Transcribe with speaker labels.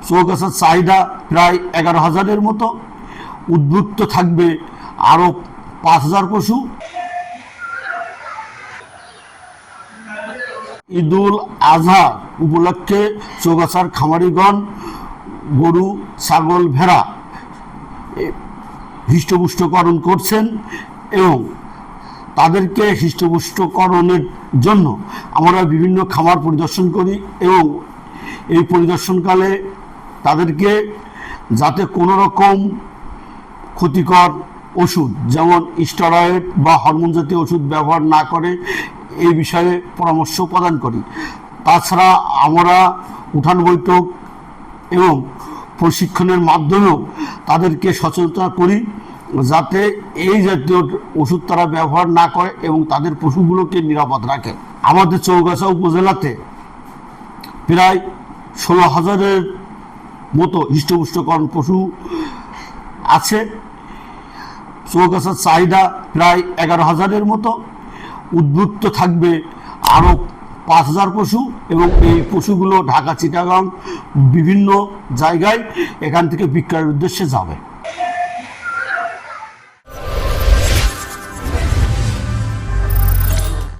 Speaker 1: চৌগাছার চাহিদা প্রায় 11,000-এর মতো। উদ্বুদ্ধ থাকবে আরও 5,000 পশু। ঈদুল আজহা উপলক্ষে চৌগাছার খামারিগণ গরু, ছাগল, ভেড়া হৃষ্টপুষ্টকরণ করছেন এবং তাদেরকে হৃষ্টপুষ্টকরণের জন্য আমরা বিভিন্ন খামার পরিদর্শন করি এবং এই পরিদর্শনকালে তাদেরকে যাতে কোনো রকম ক্ষতিকর ওষুধ যেমন স্টেরয়েড বা হরমোন জাতীয় ওষুধ ব্যবহার না করে এই বিষয়ে পরামর্শ প্রদান করি। তাছাড়া আমরা উঠান বৈঠক এবং প্রশিক্ষণের মাধ্যমেও তাদেরকে সচেতন করি যাতে এই জাতীয় ওষুধ তারা ব্যবহার না করে এবং তাদের পশুগুলোকে নিরাপদ রাখে। আমাদের চৌগাছা উপজেলাতে প্রায় 16,000-এর মতো হৃষ্টপুষ্টকরণ পশু আছে। চৌগাছার চাহিদা প্রায় 11,000-এর মতো। উদ্বুদ্ধ থাকবে আরও 5,000 পশু এবং এই পশুগুলো ঢাকা, চিটাগাং বিভিন্ন জায়গায় এখান থেকে বিক্রয়ের উদ্দেশ্যে যাবে।